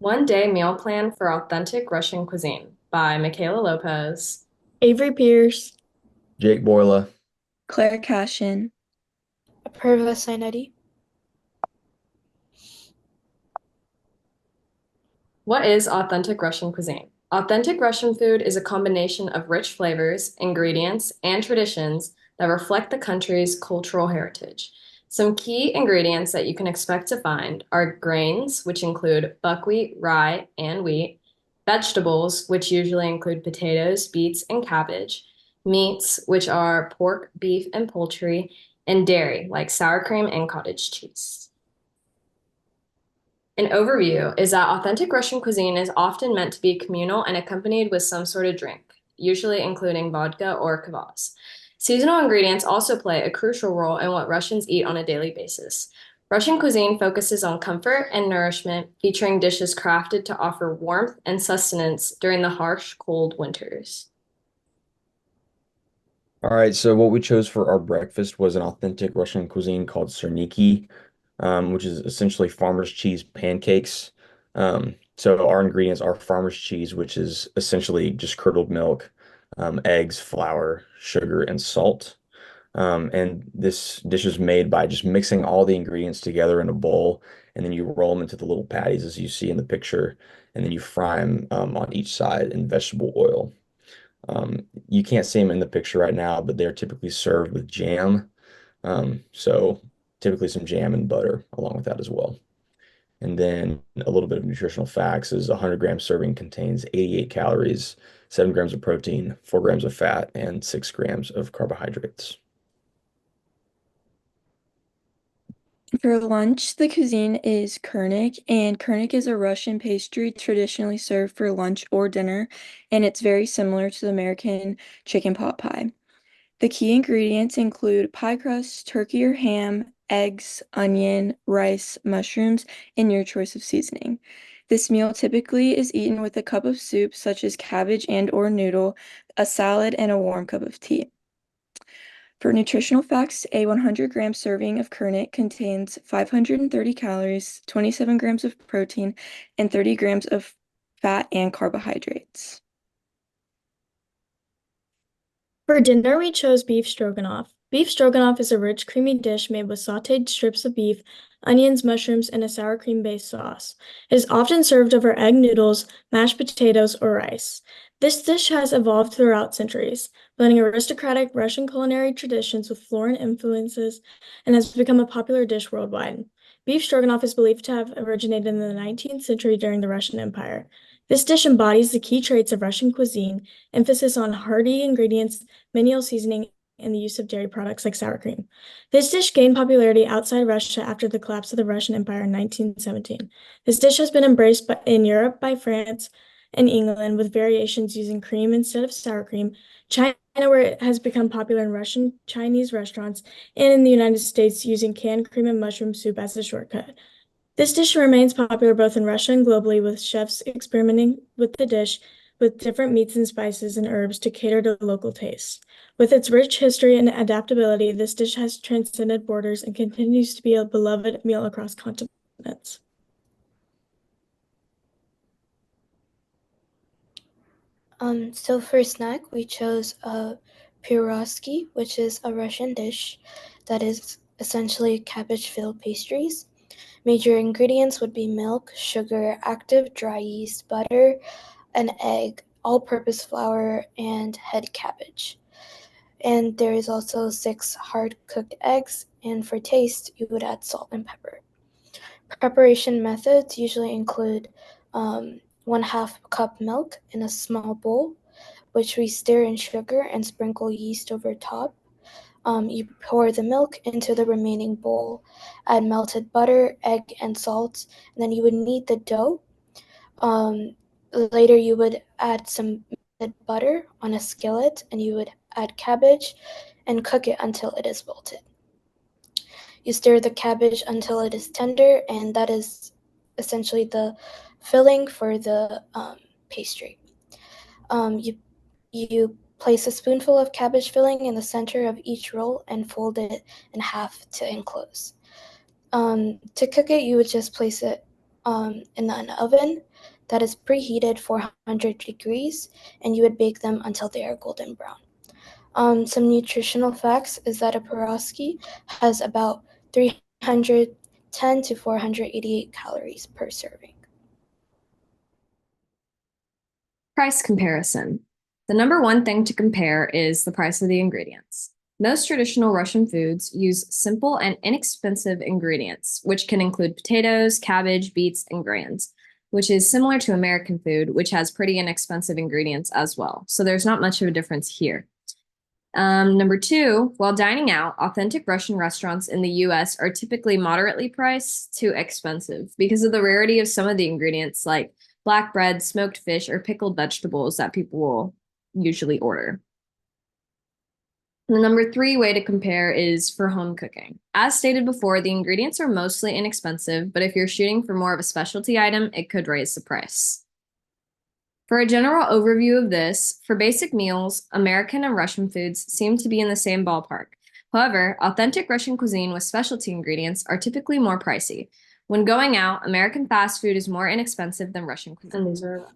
One Day Meal Plan for Authentic Russian Cuisine by Michaela Lopez. Avery Pierce, Jake Boyla. Claire Cashin. Apurva Saineti. What is authentic Russian cuisine? Authentic Russian food is a combination of rich flavors, ingredients, and traditions that reflect the country's cultural heritage. Some key ingredients that you can expect to find are grains, which include buckwheat, rye, and wheat, vegetables, which usually include potatoes, beets, and cabbage, meats, which are pork, beef, and poultry, and dairy, like sour cream and cottage cheese. An overview is that authentic Russian cuisine is often meant to be communal and accompanied with some sort of drink, usually including vodka or kvass. Seasonal ingredients also play a crucial role in what Russians eat on a daily basis. Russian cuisine focuses on comfort and nourishment, featuring dishes crafted to offer warmth and sustenance during the harsh, cold winters. All right, so what we chose for our breakfast was an authentic Russian cuisine called serniki, which is essentially farmer's cheese pancakes. So our ingredients are farmer's cheese, which is essentially just curdled milk, eggs, flour, sugar, and salt. And this dish is made by just mixing all the ingredients together in a bowl, and then you roll them into the little patties as you see in the picture, and then you fry them on each side in vegetable oil. You can't see them in the picture right now, but they're typically served with jam. So typically some jam and butter along with that as well. And then a little bit of nutritional facts is a 100-gram serving contains 88 calories, 7 grams of protein, 4 grams of fat, and 6 grams of carbohydrates. For lunch, the cuisine is kurnik, and kurnik is a Russian pastry traditionally served for lunch or dinner, and it's very similar to the American chicken pot pie. The key ingredients include pie crust, turkey or ham, eggs, onion, rice, mushrooms, and your choice of seasoning. This meal typically is eaten with a cup of soup such as cabbage and or noodle, a salad, and a warm cup of tea. For nutritional facts, a 100-gram serving of Kernet contains 530 calories, 27 grams of protein, and 30 grams of fat and carbohydrates. For dinner, we chose beef stroganoff. Beef stroganoff is a rich, creamy dish made with sautéed strips of beef, onions, mushrooms, and a sour cream-based sauce. It is often served over egg noodles, mashed potatoes, or rice. This dish has evolved throughout centuries, blending aristocratic Russian culinary traditions with foreign influences, and has become a popular dish worldwide. Beef stroganoff is believed to have originated in the 19th century during the Russian Empire. This dish embodies the key traits of Russian cuisine: emphasis on hearty ingredients, manual seasoning, and the use of dairy products like sour cream. This dish gained popularity outside Russia after the collapse of the Russian Empire in 1917. This dish has been embraced in Europe by France and England, with variations using cream instead of sour cream, China, where it has become popular in Russian Chinese restaurants, and in the United States, using canned cream and mushroom soup as a shortcut. This dish remains popular both in Russia and globally, with chefs experimenting with the dish with different meats and spices and herbs to cater to local tastes. With its rich history and adaptability, this dish has transcended borders and continues to be a beloved meal across continents. So for snack, we chose a pierogi, which is a Russian dish that is essentially cabbage-filled pastries. Major ingredients would be milk, sugar, active dry yeast, butter, an egg, all-purpose flour, and head cabbage. And there is also 6 hard-cooked eggs, and for taste, you would add salt and pepper. Preparation methods usually include 1/2 cup milk in a small bowl, which we stir in sugar and sprinkle yeast over top. You pour the milk into the remaining bowl, add melted butter, egg, and salt, and then you would knead the dough. Later, you would add some melted butter on a skillet, and you would add cabbage and cook it until it is wilted. You stir the cabbage until it is tender, and that is essentially the filling for the pastry. You place a spoonful of cabbage filling in the center of each roll and fold it in half to enclose. To cook it, you would just place it in an oven that is preheated 400 degrees, and you would bake them until they are golden brown. Some nutritional facts is that a pierogi has about 310 to 488 calories per serving. Price comparison. The number one thing to compare is the price of the ingredients. Most traditional Russian foods use simple and inexpensive ingredients, which can include potatoes, cabbage, beets, and grains, which is similar to American food, which has pretty inexpensive ingredients as well. So there's not much of a difference here. Number two, while dining out, authentic Russian restaurants in the US are typically moderately priced to expensive because of the rarity of some of the ingredients like black bread, smoked fish, or pickled vegetables that people will usually order. The number three way to compare is for home cooking. As stated before, the ingredients are mostly inexpensive, but if you're shooting for more of a specialty item, it could raise the price. For a general overview of this, for basic meals, American and Russian foods seem to be in the same ballpark. However, authentic Russian cuisine with specialty ingredients are typically more pricey. When going out, American fast food is more inexpensive than Russian cuisine. And these are